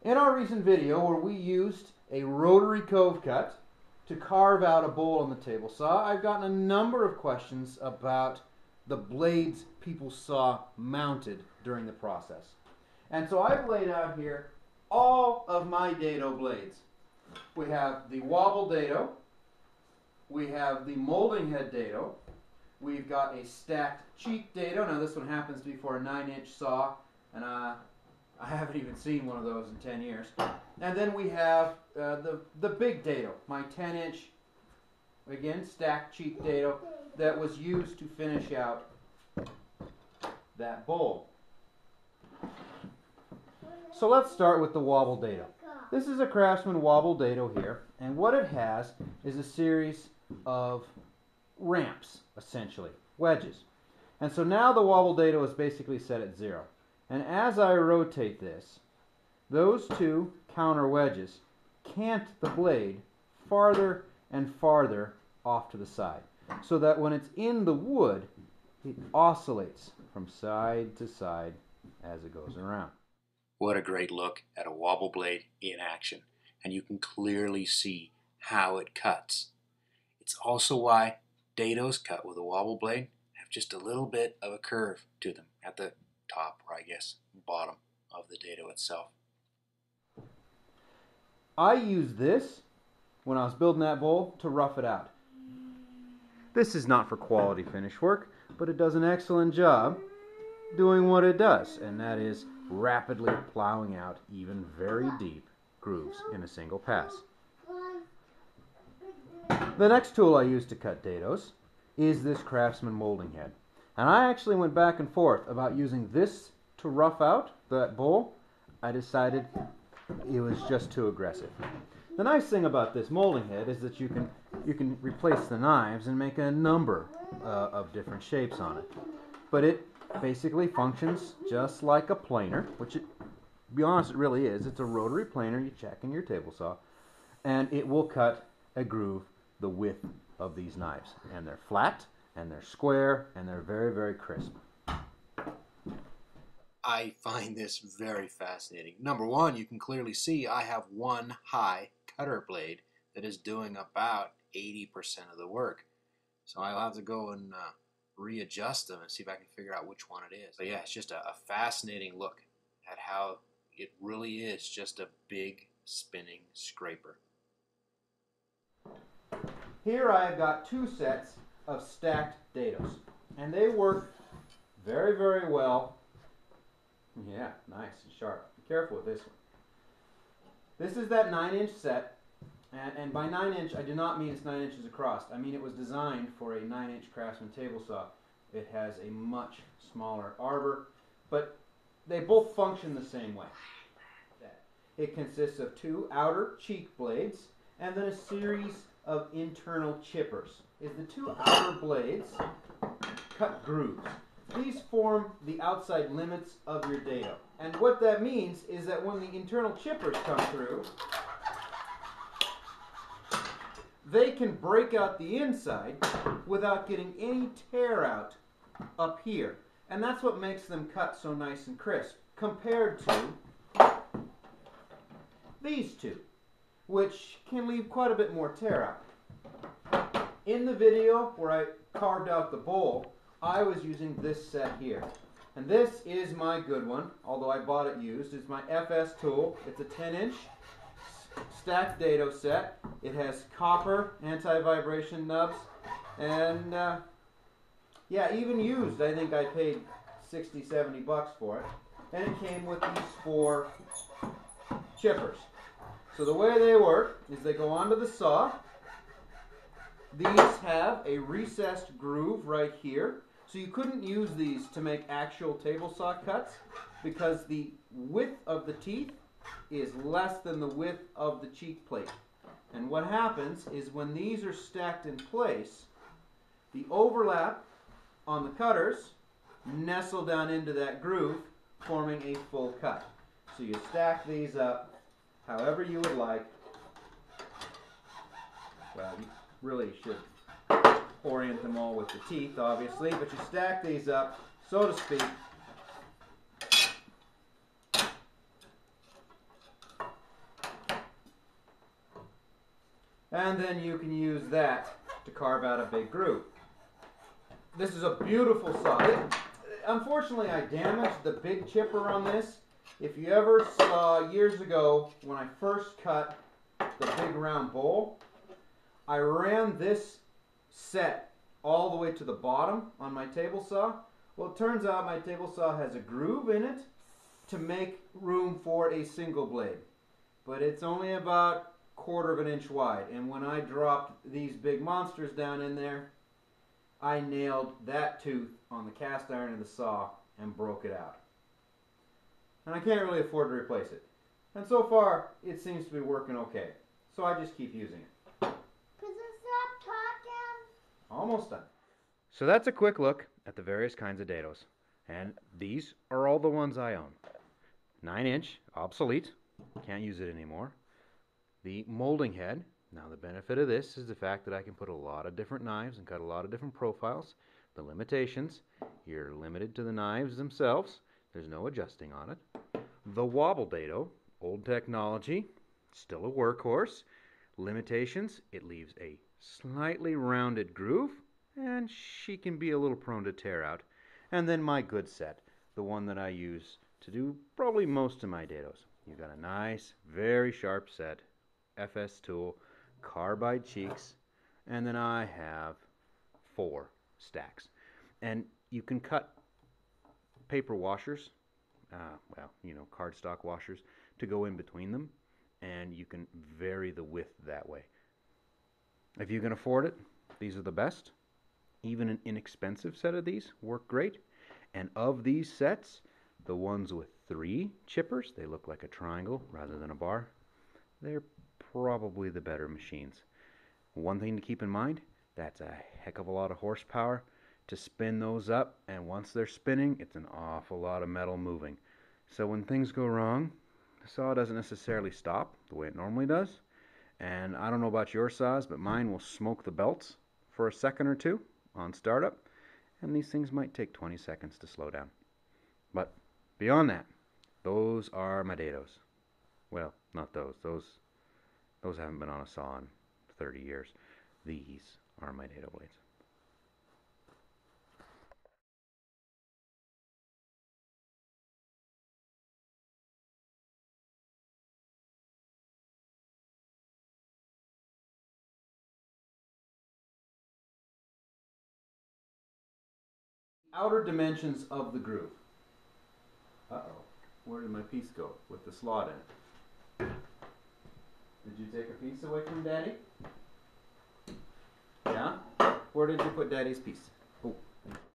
In our recent video where we used a rotary cove cut to carve out a bowl on the table saw, I've gotten a number of questions about the blades people saw mounted during the process. And so I've laid out here all of my Dado blades. We have the Wobble Dado, we have the molding head Dado, we've got a stacked cheek Dado. Now this one happens to be for a 9-inch saw, and I haven't even seen one of those in 10 years. And then we have the big Dado, my 10-inch, again, stacked cheek Dado that was used to finish out that bowl. So let's start with the Wobble Dado. This is a Craftsman Wobble Dado here, and what it has is a series of ramps, essentially, wedges. And so now the Wobble Dado is basically set at 0. And as I rotate this, those two counter wedges cant the blade farther and farther off to the side, so that when it's in the wood, it oscillates from side to side as it goes around. What a great look at a Wobble Blade in action, and you can clearly see how it cuts. It's also why Dados cut with a Wobble Blade have just a little bit of a curve to them at the top, or I guess bottom of the Dado itself. I used this when I was building that bowl to rough it out. This is not for quality finish work, but it does an excellent job doing what it does, and that is rapidly plowing out even very deep grooves in a single pass. The next tool I use to cut Dados is this Craftsman molding head. And I actually went back and forth about using this to rough out that bowl. I decided it was just too aggressive. The nice thing about this molding head is that you can replace the knives and make a number of different shapes on it. But it basically functions just like a planer, which, to be honest, it really is. It's a rotary planer you check in your table saw, and it will cut a groove the width of these knives. And they're flat, and they're square, and they're very, very crisp. I find this very fascinating. Number one, you can clearly see I have one high cutter blade that is doing about 80% of the work. So I'll have to go and readjust them and see if I can figure out which one it is. But yeah, it's just a fascinating look at how it really is just a big spinning scraper. Here I have got two sets of stacked Dados, and they work very, very well. Yeah, nice and sharp. Be careful with this one. This is that 9-inch set, and by 9-inch I do not mean it's 9 inches across. I mean it was designed for a 9-inch Craftsman table saw. It has a much smaller arbor, but they both function the same way. It consists of two outer cheek blades and then a series of internal chippers. The two outer blades cut grooves. These form the outside limits of your Dado. And what that means is that when the internal chippers come through, they can break out the inside without getting any tear out up here. And that's what makes them cut so nice and crisp, compared to these two, which can leave quite a bit more tear out. In the video where I carved out the bowl, I was using this set here. And this is my good one, although I bought it used. It's my FS tool. It's a 10-inch stacked Dado set. It has copper anti-vibration nubs, and yeah, even used, I think I paid 60, 70 bucks for it. And it came with these 4 chippers. So the way they work is they go onto the saw. These have a recessed groove right here. So you couldn't use these to make actual table saw cuts because the width of the teeth is less than the width of the cheek plate. And what happens is when these are stacked in place, the overlap on the cutters nestle down into that groove, forming a full cut. So you stack these up however you would like. Well, you really should orient them all with the teeth, obviously, but you stack these up, so to speak, And then you can use that to carve out a big groove. This is a beautiful saw. Unfortunately, I damaged the big chipper on this. If you ever saw years ago when I first cut the big round bowl, I ran this set all the way to the bottom on my table saw. Well, it turns out my table saw has a groove in it to make room for a single blade. But it's only about 1/4 of an inch wide. And when I dropped these big monsters down in there, I nailed that tooth on the cast iron of the saw and broke it out. And I can't really afford to replace it. And so far, it seems to be working okay. So I just keep using it. Could you stop talking? Almost done. So that's a quick look at the various kinds of dados. And these are all the ones I own. 9-inch, obsolete, can't use it anymore. The molding head. Now the benefit of this is the fact that I can put a lot of different knives and cut a lot of different profiles. The limitations, you're limited to the knives themselves. There's no adjusting on it. The Wobble Dado, old technology, still a workhorse. Limitations, it leaves a slightly rounded groove, and she can be a little prone to tear out. And then my good set, the one that I use to do probably most of my dados. You've got a nice, very sharp set, FS tool, carbide cheeks, and then I have 4 stacks. And you can cut paper washers, cardstock washers, to go in between them, and you can vary the width that way. If you can afford it, these are the best. Even an inexpensive set of these work great. And of these sets, the ones with 3 chippers, they look like a triangle rather than a bar, they're probably the better machines. One thing to keep in mind, that's a heck of a lot of horsepower to spin those up, and once they're spinning, it's an awful lot of metal moving. So when things go wrong, the saw doesn't necessarily stop the way it normally does. And I don't know about your saws, but mine will smoke the belts for a second or two on startup, and these things might take 20 seconds to slow down. But beyond that, those are my dados. Well, not those. Those haven't been on a saw in 30 years. These are my dado blades. Outer dimensions of the groove. Uh-oh. Where did my piece go with the slot in it? Did you take a piece away from Daddy? Yeah? Where did you put Daddy's piece? Oh.